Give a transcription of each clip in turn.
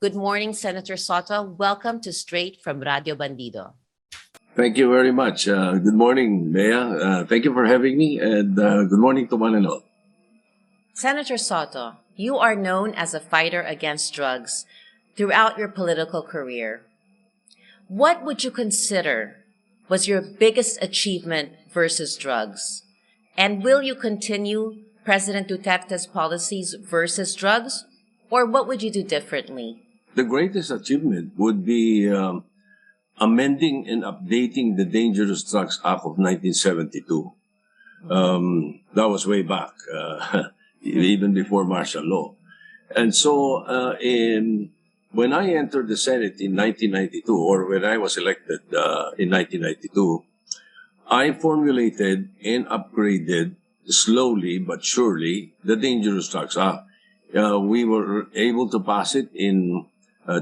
Good morning, Senator Sotto. Welcome to Straight from Radyo Bandido. Thank you very much. Good morning, Mayor. Thank you for having me, and good morning to one and all. Senator Sotto, you are known as a fighter against drugs throughout your political career. What would you consider was your biggest achievement versus drugs? And will you continue President Duterte's policies versus drugs? Or what would you do differently? The greatest achievement would be amending and updating the Dangerous Drugs Act of 1972. That was way back, even before martial law. And so when I entered the Senate in 1992, or when I was elected in 1992, I formulated and upgraded slowly but surely the Dangerous Drugs Act. We were able to pass it in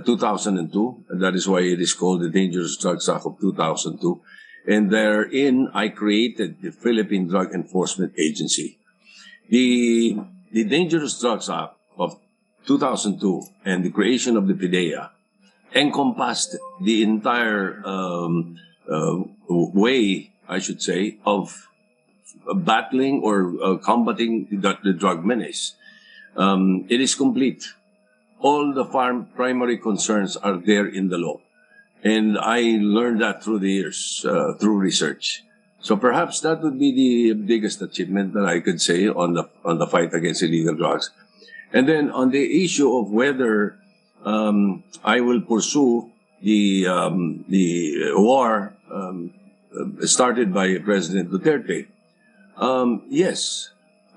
2002, and that is why it is called the Dangerous Drugs Act of 2002. And therein, I created the Philippine Drug Enforcement Agency. The Dangerous Drugs Act of 2002 and the creation of the PIDEA encompassed the entire way, I should say, of battling or combating the drug menace. It is complete. All the primary concerns are there in the law. And I learned that through the years, through research. So perhaps that would be the biggest achievement that I could say on the fight against illegal drugs. And then on the issue of whether I will pursue the war started by President Duterte, yes.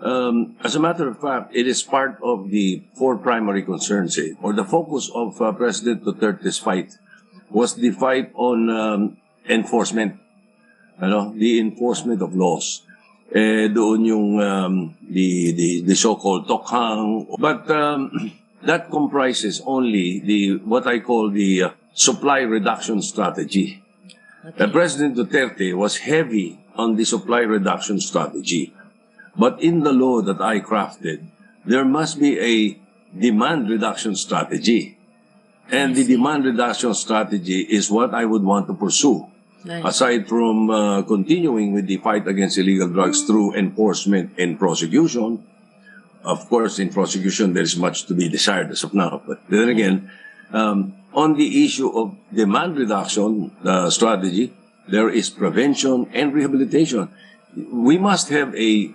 As a matter of fact, it is part of the four primary concerns, or the focus of President Duterte's fight was the fight on enforcement, the enforcement of laws. Doon yung the so-called tokhang, but that comprises only what I call the supply reduction strategy. Okay. President Duterte was heavy on the supply reduction strategy. But in the law that I crafted, there must be a demand reduction strategy. And the demand reduction strategy is what I would want to pursue. Nice. Aside from continuing with the fight against illegal drugs through enforcement and prosecution. Of course, in prosecution, there is much to be desired as of now. But then again, on the issue of demand reduction strategy, there is prevention and rehabilitation. We must have a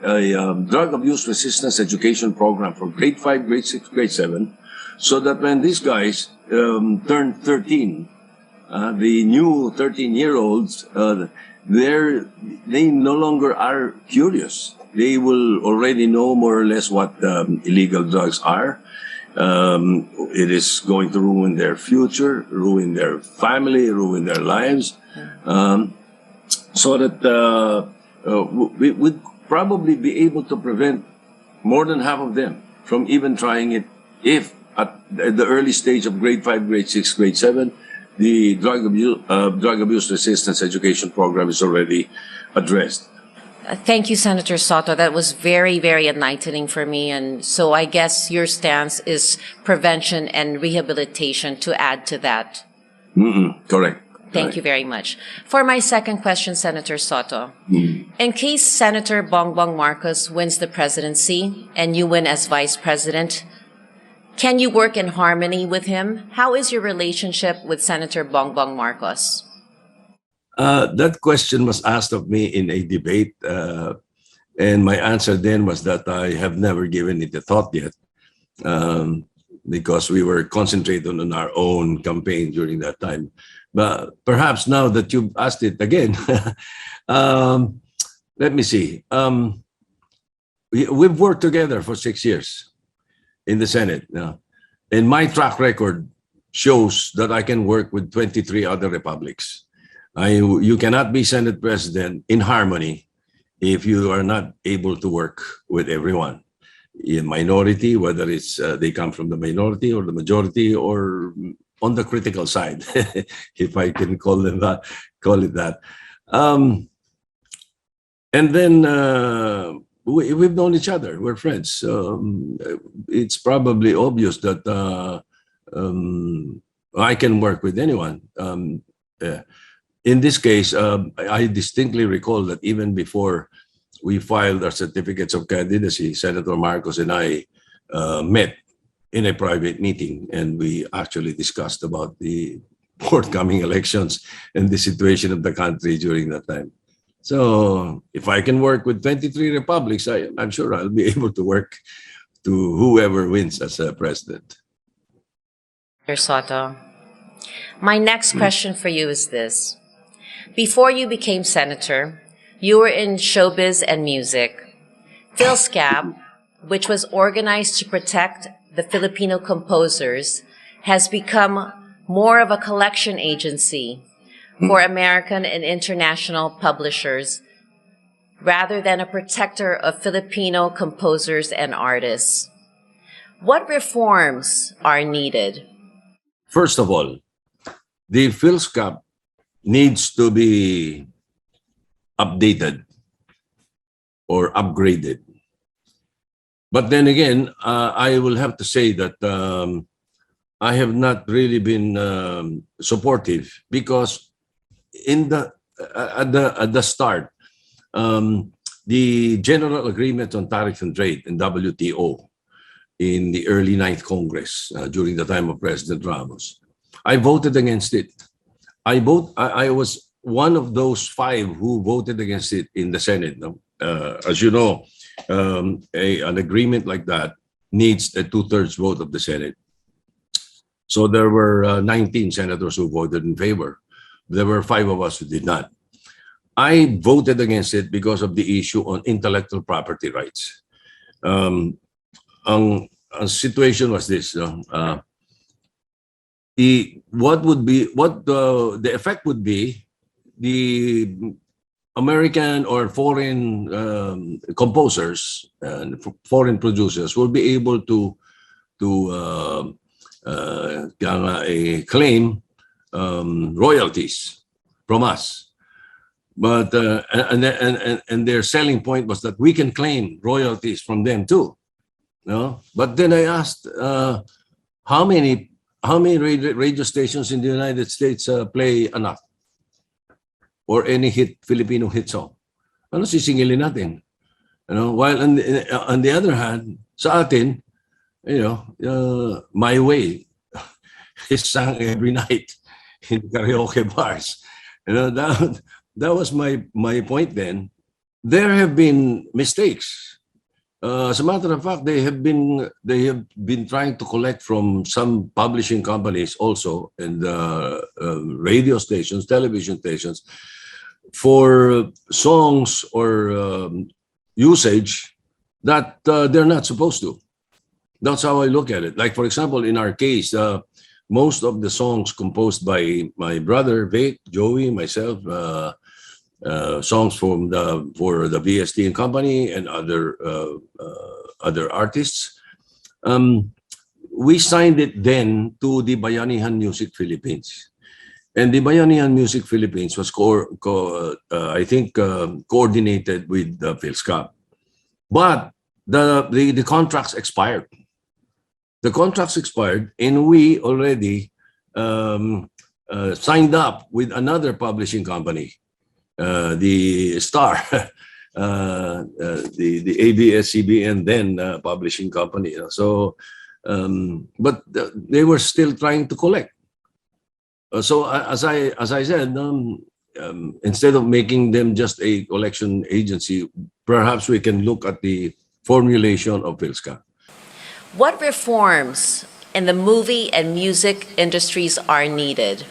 drug abuse resistance education program for grade 5, grade 6, grade 7, so that when these guys turn 13, the new 13-year-olds, they no longer are curious. They will already know more or less what illegal drugs are. It is going to ruin their future, ruin their family, ruin their lives, so that we would probably be able to prevent more than half of them from even trying it if at the early stage of grade 5, grade 6, grade 7, the drug abuse resistance education program is already addressed. Thank you, Senator Sotto. That was very, very enlightening for me. And so I guess your stance is prevention and rehabilitation to add to that. Correct. Thank you very much. For my second question, Senator Sotto, in case Senator Bongbong Marcos wins the presidency and you win as vice president, can you work in harmony with him? How is your relationship with Senator Bongbong Marcos? That question was asked of me in a debate, and my answer then was that I have never given it a thought yet, because we were concentrated on our own campaign during that time. But perhaps now that you've asked it again, let me see. We've worked together for 6 years in the Senate now, and my track record shows that I can work with 23 other republics. You cannot be Senate President in harmony if you are not able to work with everyone. In minority, whether it's they come from the minority or the majority or on the critical side, if I can call it that. And then we've known each other. We're friends. It's probably obvious that I can work with anyone. In this case, I distinctly recall that even before we filed our certificates of candidacy, Senator Marcos and I met in a private meeting, and we actually discussed about the forthcoming elections and the situation of the country during that time. So if I can work with 23 republics, I'm sure I'll be able to work to whoever wins as a president. Mr. Soto, my next question for you is this. Before you became senator, you were in showbiz and music. FILSCAP, which was organized to protect the Filipino composers, has become more of a collection agency for American and international publishers rather than a protector of Filipino composers and artists. What reforms are needed? First of all, the FILSCAP needs to be updated or upgraded. But then again, I will have to say that I have not really been supportive because in the at the start, the General Agreement on Tariff and Trade in WTO in the early 9th Congress during the time of President Ramos, I voted against it. I was one of those 5 who voted against it in the Senate. As you know, an agreement like that needs a 2/3 vote of the Senate. So there were 19 senators who voted in favor. There were 5 of us who did not. I voted against it because of the issue on intellectual property rights. Ang situation was this: the effect would be the American or foreign composers and foreign producers will be able to claim royalties from us. But and their selling point was that we can claim royalties from them too. No? But then I asked, how many radio stations in the United States play Anak or any Filipino hit song? Ano sisingilin natin? You know, while on the other hand, sa atin, you know, My Way is sung every night in karaoke bars. You know, that was my point then. There have been mistakes. As a matter of fact, they have been trying to collect from some publishing companies also, and radio stations, television stations, for songs or usage that they're not supposed to. That's how I look at it. Like, for example, in our case, most of the songs composed by my brother Vic, Joey, myself, songs for the VST and Company and other artists, we signed it then to the Bayanihan Music Philippines, and the Bayanihan Music Philippines was I think coordinated with the FILSCAP, but the contracts expired. The contracts expired, and we already signed up with another publishing company, the Star, the ABS-CBN then publishing company. So, but they were still trying to collect. So as I said, instead of making them just a collection agency, perhaps we can look at the formulation of FILSCAP. What reforms in the movie and music industries are needed?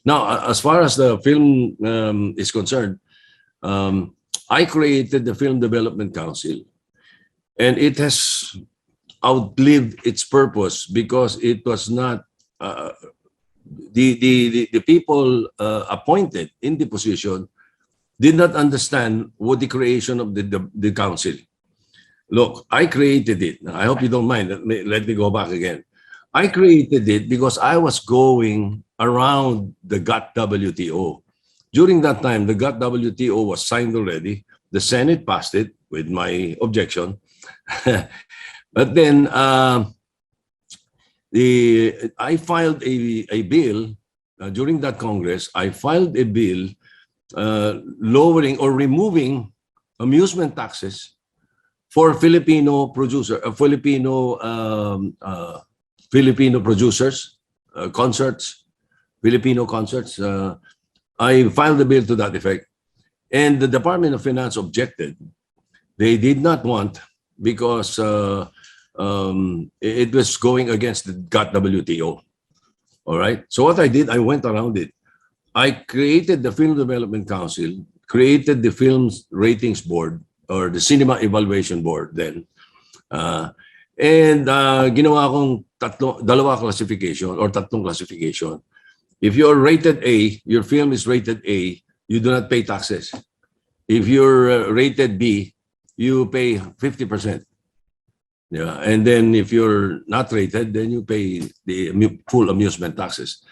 Now, as far as the film is concerned, I created the Film Development Council, and it has outlived its purpose because it was not the people appointed in the position did not understand what the creation of the council. Look, I created it. I hope you don't mind. Let me go back again. I created it because I was going around the GATT-WTO. During that time, the GATT-WTO was signed already. The Senate passed it with my objection. But then I filed a bill during that Congress. I filed a bill lowering or removing amusement taxes for Filipino Filipino producers, concerts, Filipino concerts. I filed a bill to that effect, and the Department of Finance objected. They did not want because it was going against the WTO. All right. So what I did, I went around it. I created the Film Development Council, created the Films Ratings Board or the Cinema Evaluation Board then. And ginawa akong dalawa classification or tatlong classification. If you're rated A, your film is rated A, you do not pay taxes. If you're rated B, you pay 50%. Yeah, and then if you're not rated, then you pay the full amusement taxes.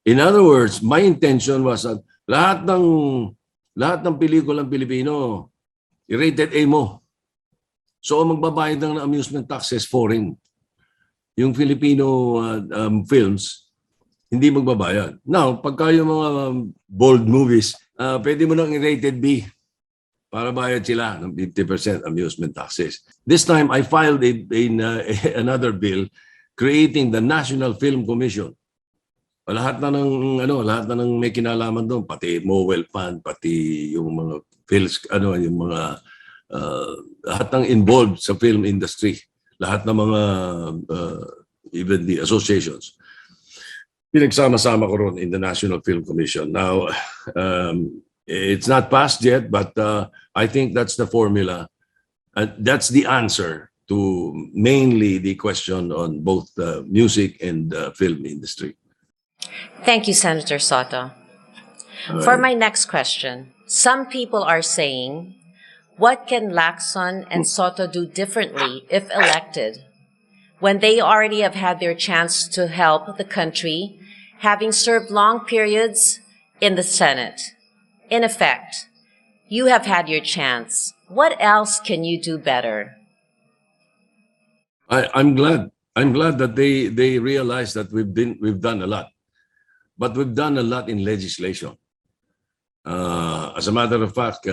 In other words, my intention was that lahat ng pelikulang Pilipino, i-rated A mo. So magbabayad ng amusement taxes foreign. Yung Filipino films, hindi magbabayad. Now, pagka yung mga bold movies, pwede mo nang i-rated B para bayad sila ng 50% amusement taxes. This time, I filed another bill creating the National Film Commission. Lahat na ng may kinalaman doon, pati Mowel Fund, pati yung mga yung mga lahat ng involved sa film industry, lahat ng mga even the associations. Pinagsama-sama ko ron in the National Film Commission. Now, it's not passed yet, but I think that's the formula. That's the answer to mainly the question on both the music and the film industry. Thank you, Senator Sotto. For my next question, some people are saying, what can Lacson and Sotto do differently if elected, when they already have had their chance to help the country, having served long periods in the Senate? In effect, you have had your chance. What else can you do better? I'm glad that they realize that we've done a lot. But we've done a lot in legislation. As a matter of fact,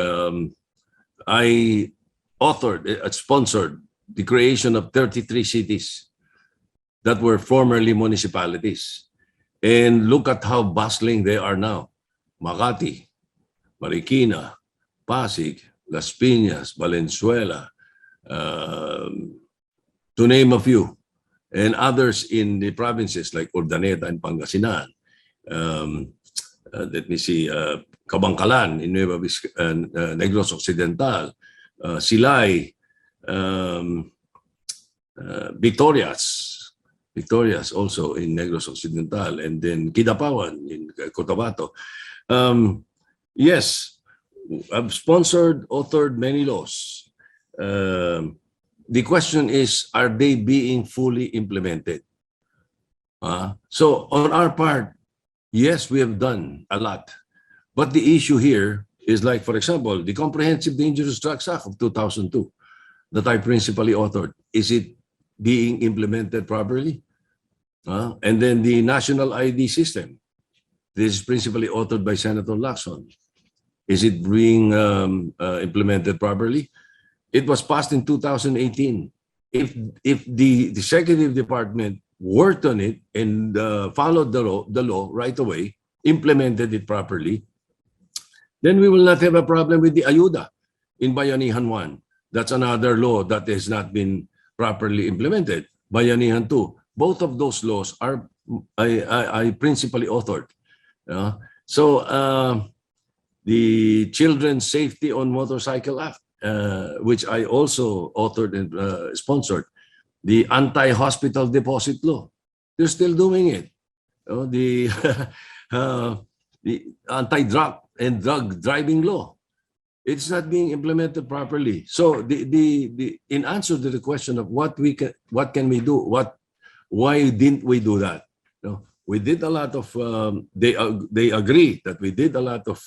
I sponsored the creation of 33 cities that were formerly municipalities. And look at how bustling they are now. Makati, Marikina, Pasig, Las Piñas, Valenzuela, to name a few. And others in the provinces like Urdaneta and Pangasinan. Let me see, Kabangkalan in Nueva Negros Occidental, Silay, Victorias also in Negros Occidental, and then Kidapawan in Cotabato. Yes, I've authored many laws. The question is, are they being fully implemented? So on our part, yes, we have done a lot. But the issue here is like, for example, the Comprehensive Dangerous Drugs Act of 2002 that I principally authored. Is it being implemented properly? And then the National ID System. This is principally authored by Senator Lacson. Is it being implemented properly? It was passed in 2018. If the Executive Department worked on it and followed the law right away, implemented it properly, then we will not have a problem with the Ayuda in Bayanihan 1. That's another law that has not been properly implemented. Bayanihan 2. Both of those laws are I principally authored. So the Children's Safety on Motorcycle Act, which I also authored and sponsored. The anti-hospital deposit law, they're still doing it. The anti-drug and drug driving law, it's not being implemented properly. So in answer to the question of what can we do, why didn't we do that? We did a lot of. They agree that we did a lot of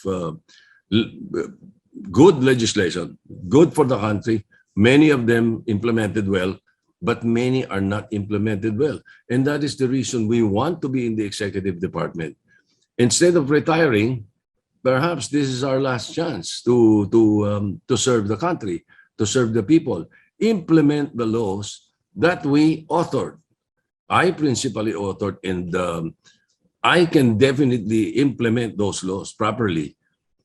good legislation, good for the country. Many of them implemented well. but many are not implemented well. And that is the reason we want to be in the executive department. Instead of retiring, perhaps this is our last chance to serve the country, to serve the people, implement the laws that we authored. I principally authored, and I can definitely implement those laws properly.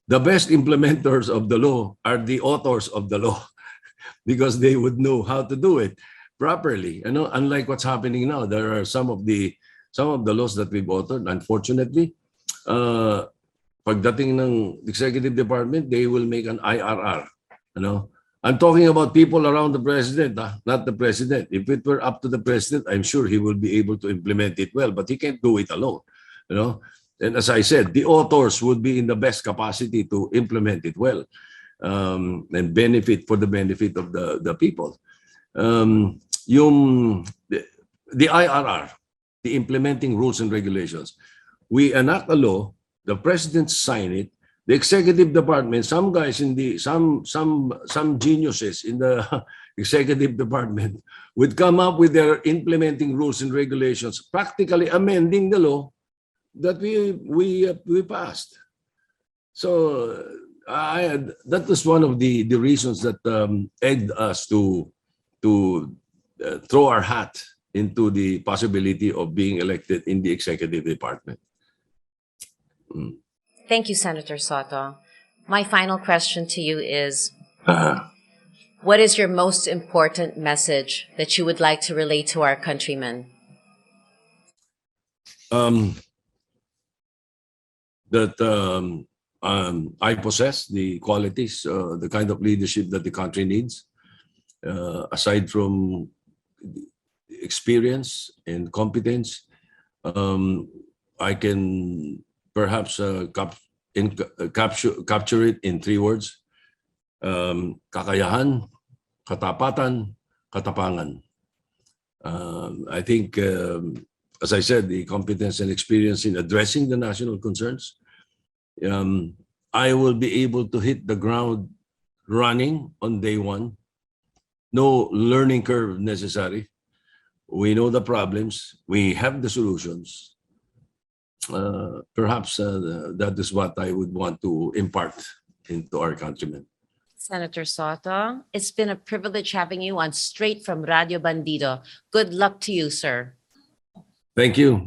The best implementers of the law are the authors of the law because they would know how to do it properly. You know, unlike what's happening now, there are some of the laws that we've authored, unfortunately, pagdating ng executive department, they will make an IRR. You know, I'm talking about people around the president, not the president. If it were up to the president, I'm sure he will be able to implement it well, but he can't do it alone. You know, and as I said, the authors would be in the best capacity to implement it well, and benefit for the benefit of the people. The IRR, the implementing rules and regulations, we enact a law, the president sign it, the executive department, some guys in the some geniuses in the executive department would come up with their implementing rules and regulations, practically amending the law that we passed. So that was one of the reasons that egged us to throw our hat into the possibility of being elected in the executive department. Thank you, Senator Sotto. My final question to you is, what is your most important message that you would like to relay to our countrymen? That I possess the qualities, the kind of leadership that the country needs, aside from experience and competence. I can perhaps capture it in 3 words: kakayahan, katapatan, katapangan. I think, as I said, the competence and experience in addressing the national concerns, I will be able to hit the ground running on day one. No learning curve necessary. We know the problems. We have the solutions. Perhaps that is what I would want to impart into our countrymen. Senator Sotto, it's been a privilege having you on Straight from Radyo Bandido. Good luck to you, sir. Thank you.